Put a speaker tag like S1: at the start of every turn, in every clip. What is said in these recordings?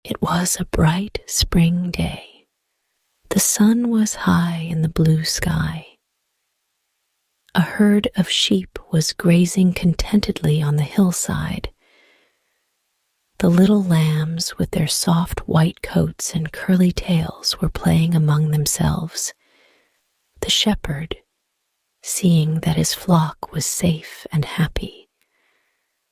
S1: It was a bright spring day. The sun was high in the blue sky. A herd of sheep was grazing contentedly on the hillside. The little lambs with their soft white coats and curly tails were playing among themselves. The shepherd, seeing that his flock was safe and happy,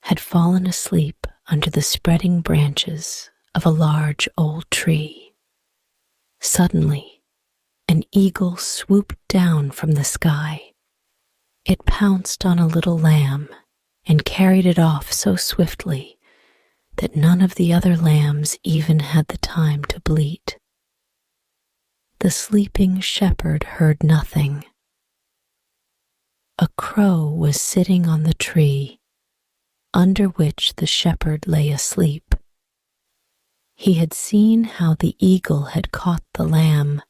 S1: had fallen asleep under the spreading branches of a large old tree. Suddenly, an eagle swooped down from the sky. It pounced on a little lamb and carried it off so swiftly that none of the other lambs even had the time to bleat. The sleeping shepherd heard nothing. A crow was sitting on the tree under which the shepherd lay asleep. He had seen how the eagle had caught the lamb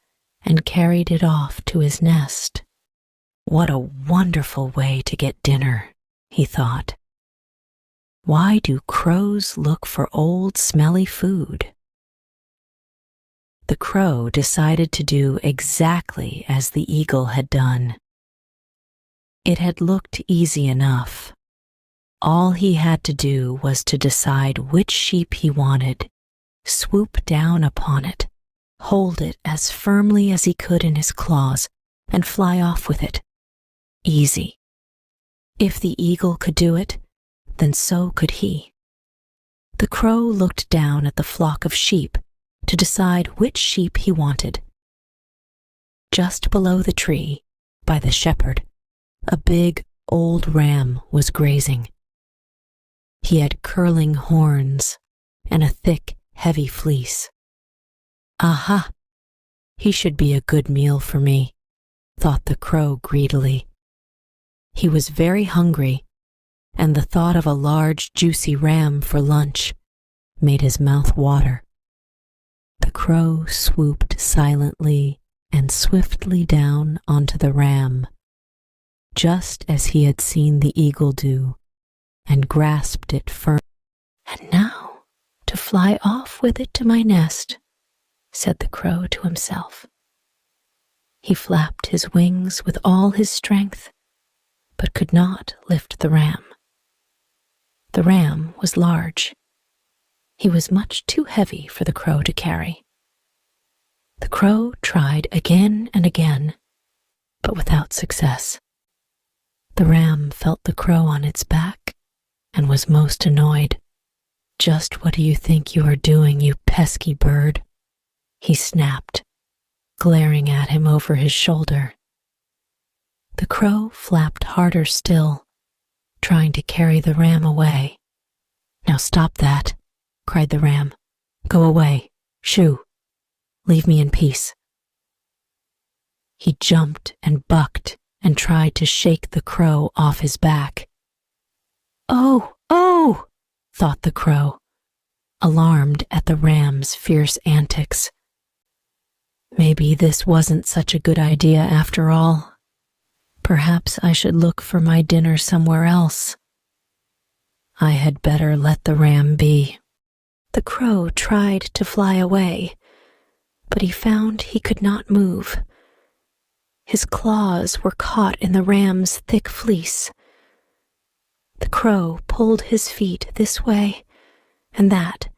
S1: and carried it off to his nest. What a wonderful way to get dinner, he thought. Why do crows look for old, smelly food? The crow decided to do exactly as the eagle had done. It had looked easy enough. All he had to do was to decide which sheep he wanted, swoop down upon it, hold it as firmly as he could in his claws, and fly off with it. Easy. If the eagle could do it, then so could he. The crow looked down at the flock of sheep to decide which sheep he wanted. Just below the tree, by the shepherd, a big old ram was grazing. He had curling horns and a thick, heavy fleece. Aha! He should be a good meal for me, thought the crow greedily. He was very hungry, and the thought of a large, juicy ram for lunch made his mouth water. The crow swooped silently and swiftly down onto the ram, just as he had seen the eagle do, and grasped it firmly. And now to fly off with it to my nest, said the crow to himself. He flapped his wings with all his strength, but could not lift the ram. The ram was large. He was much too heavy for the crow to carry. The crow tried again and again, but without success. The ram felt the crow on its back and was most annoyed. "Just what do you think you are doing, you pesky bird?" he snapped, glaring at him over his shoulder. The crow flapped harder still, trying to carry the ram away. "Now stop that," cried the ram. "Go away. Shoo! Leave me in peace." He jumped and bucked and tried to shake the crow off his back. "Oh, oh!" thought the crow, alarmed at the ram's fierce antics. Maybe this wasn't such a good idea after all. Perhaps I should look for my dinner somewhere else. I had better let the ram be. The crow tried to fly away, but he found he could not move. His claws were caught in the ram's thick fleece. The crow pulled his feet this way and that.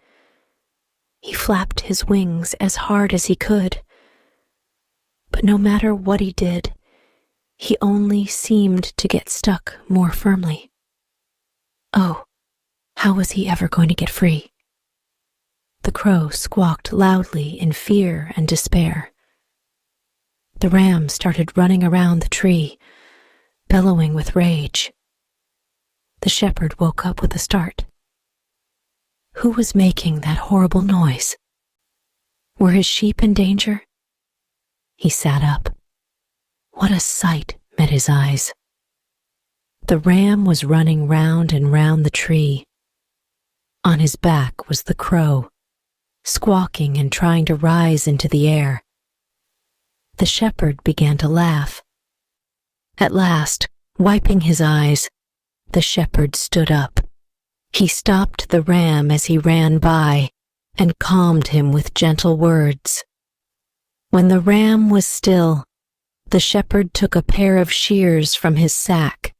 S1: He flapped his wings as hard as he could. But no matter what he did, he only seemed to get stuck more firmly. Oh, how was he ever going to get free? The crow squawked loudly in fear and despair. The ram started running around the tree, bellowing with rage. The shepherd woke up with a start. Who was making that horrible noise? Were his sheep in danger? He sat up. What a sight met his eyes. The ram was running round and round the tree. On his back was the crow, squawking and trying to rise into the air. The shepherd began to laugh. At last, wiping his eyes, the shepherd stood up. He stopped the ram as he ran by and calmed him with gentle words. When the ram was still, the shepherd took a pair of shears from his sack.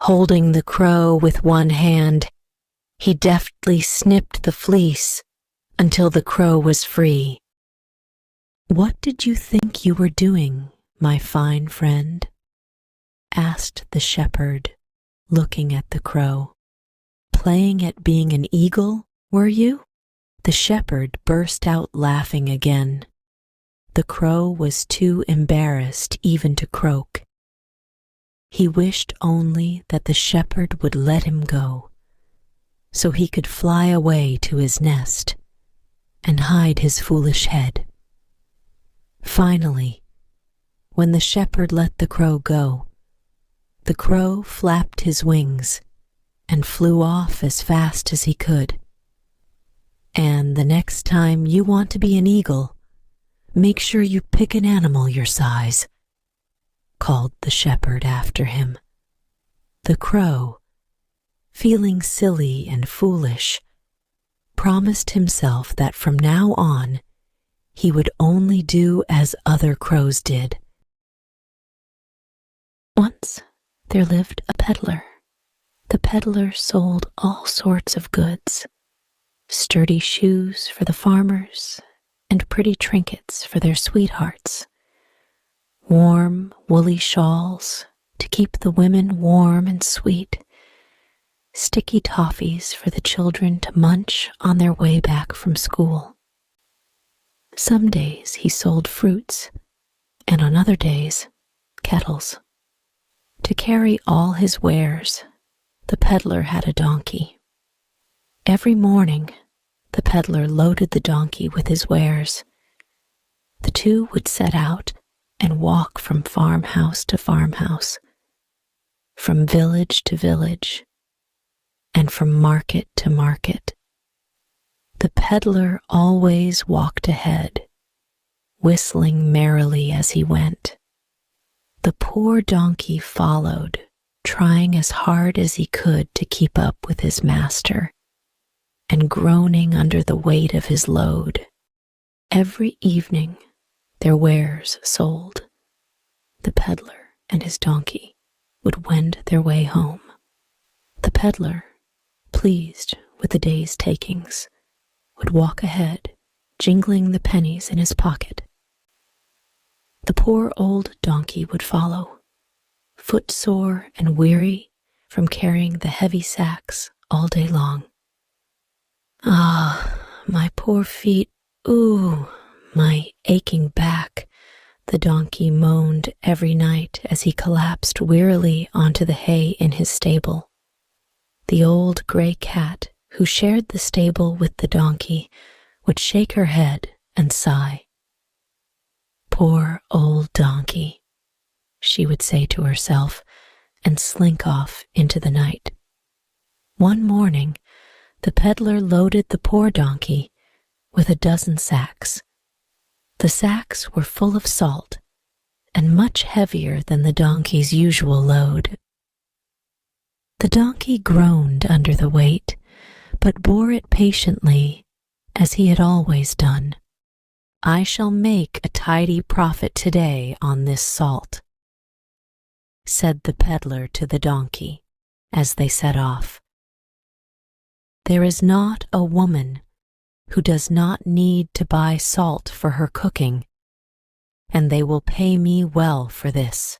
S1: Holding the crow with one hand, he deftly snipped the fleece until the crow was free. "What did you think you were doing, my fine friend?" asked the shepherd, looking at the crow. "Playing at being an eagle, were you?" The shepherd burst out laughing again. The crow was too embarrassed even to croak. He wished only that the shepherd would let him go, so he could fly away to his nest and hide his foolish head. Finally, when the shepherd let the crow go, the crow flapped his wings and flew off as fast as he could. "And the next time you want to be an eagle, make sure you pick an animal your size," called the shepherd after him. The crow, feeling silly and foolish, promised himself that from now on he would only do as other crows did. Once there lived a peddler. The peddler sold all sorts of goods: sturdy shoes for the farmers and pretty trinkets for their sweethearts, warm, woolly shawls to keep the women warm and sweet, sticky toffees for the children to munch on their way back from school. Some days he sold fruits, and on other days, kettles. To carry all his wares, the peddler had a donkey. Every morning, the peddler loaded the donkey with his wares. The two would set out and walk from farmhouse to farmhouse, from village to village, and from market to market. The peddler always walked ahead, whistling merrily as he went. The poor donkey followed, trying as hard as he could to keep up with his master, and groaning under the weight of his load. Every evening, their wares sold. The peddler and his donkey would wend their way home. The peddler, pleased with the day's takings, would walk ahead, jingling the pennies in his pocket. The poor old donkey would follow, footsore and weary from carrying the heavy sacks all day long. "Ah, my poor feet, ooh, my aching back," the donkey moaned every night as he collapsed wearily onto the hay in his stable. The old gray cat, who shared the stable with the donkey, would shake her head and sigh. "Poor old donkey," she would say to herself, and slink off into the night. One morning, the peddler loaded the poor donkey with a dozen sacks. The sacks were full of salt and much heavier than the donkey's usual load. The donkey groaned under the weight, but bore it patiently, as he had always done. "I shall make a tidy profit today on this salt," said the peddler to the donkey as they set off. "There is not a woman who does not need to buy salt for her cooking, and they will pay me well for this.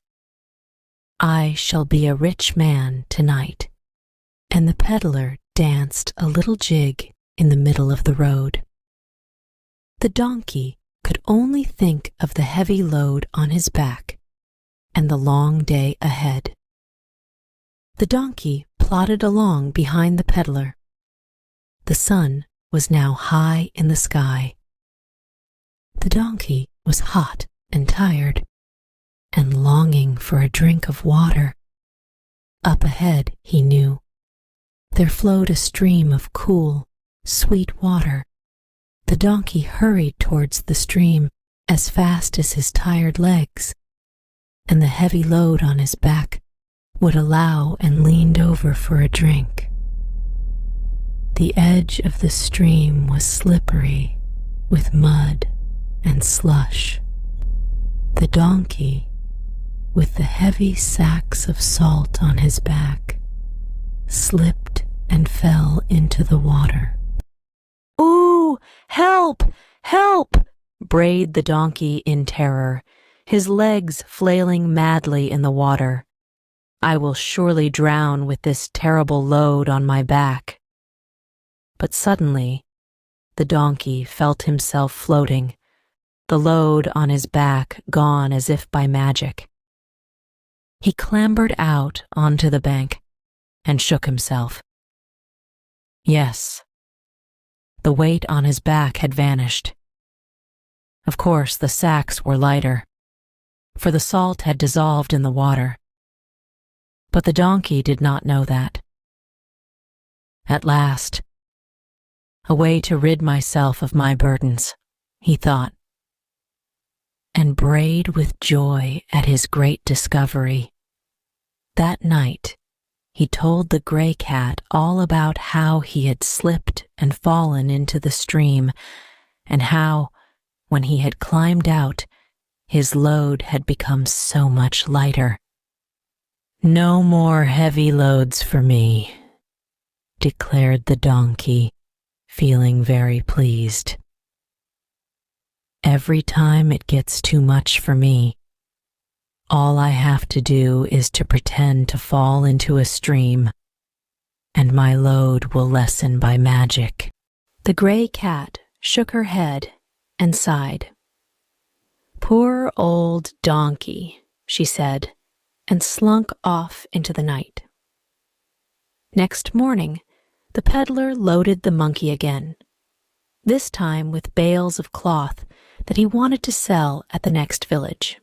S1: I shall be a rich man tonight." And the peddler danced a little jig in the middle of the road. The donkey could only think of the heavy load on his back and the long day ahead. The donkey plodded along behind the peddler. The sun was now high in the sky. The donkey was hot and tired, and longing for a drink of water. Up ahead, he knew, there flowed a stream of cool, sweet water. The donkey hurried towards the stream as fast as his tired legs and the heavy load on his back would allow, and leaned over for a drink. The edge of the stream was slippery with mud and slush. The donkey, with the heavy sacks of salt on his back, slipped and fell into the water. "Ooh! Help! Help!" brayed the donkey in terror, his legs flailing madly in the water. "I will surely drown with this terrible load on my back." But suddenly, the donkey felt himself floating, the load on his back gone as if by magic. He clambered out onto the bank and shook himself. Yes, the weight on his back had vanished. Of course, the sacks were lighter, for the salt had dissolved in the water. But the donkey did not know that. At last, a way to rid myself of my burdens, he thought, and brayed with joy at his great discovery. That night, he told the gray cat all about how he had slipped and fallen into the stream, and how, when he had climbed out, his load had become so much lighter. "No more heavy loads for me," declared the donkey, feeling very pleased. "Every time it gets too much for me, all I have to do is to pretend to fall into a stream, and my load will lessen by magic." The gray cat shook her head and sighed. "Poor old donkey," she said, and slunk off into the night. Next morning, the peddler loaded the monkey again, this time with bales of cloth that he wanted to sell at the next village.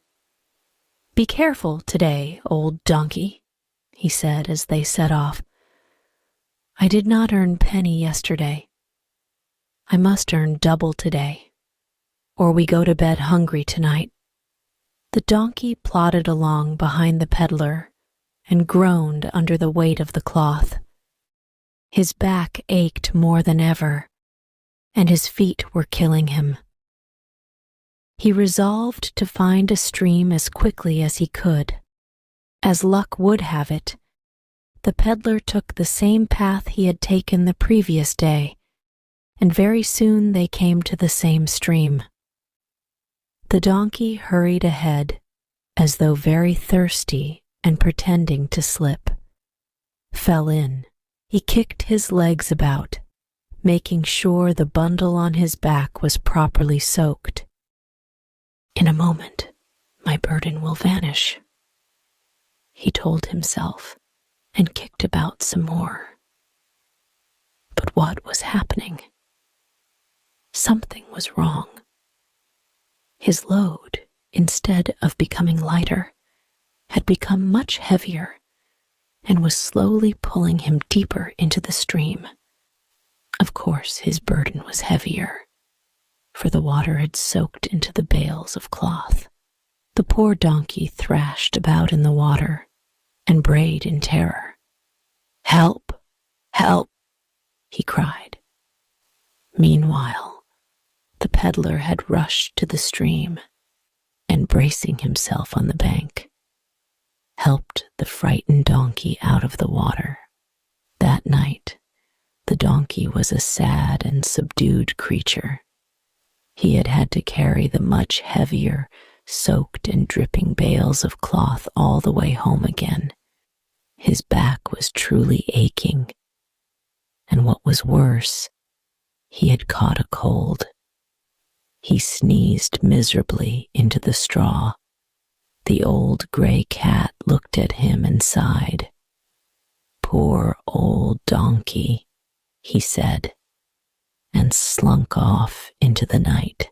S1: "Be careful today, old donkey," he said as they set off. "I did not earn penny yesterday. I must earn double today, or we go to bed hungry tonight." The donkey plodded along behind the peddler and groaned under the weight of the cloth. His back ached more than ever, and his feet were killing him. He resolved to find a stream as quickly as he could. As luck would have it, the peddler took the same path he had taken the previous day, and very soon they came to the same stream. The donkey hurried ahead, as though very thirsty and pretending to slip, fell in. He kicked his legs about, making sure the bundle on his back was properly soaked. "In a moment, my burden will vanish," he told himself, and kicked about some more. But what was happening? Something was wrong. His load, instead of becoming lighter, had become much heavier and was slowly pulling him deeper into the stream. Of course, his burden was heavier, for the water had soaked into the bales of cloth. The poor donkey thrashed about in the water and brayed in terror. "Help! Help!" he cried. Meanwhile, the peddler had rushed to the stream and, bracing himself on the bank, helped the frightened donkey out of the water. That night, the donkey was a sad and subdued creature. He had had to carry the much heavier, soaked and dripping bales of cloth all the way home again. His back was truly aching, and what was worse, he had caught a cold. He sneezed miserably into the straw. The old gray cat looked at him and sighed. "Poor old donkey," he said, and slunk off into the night.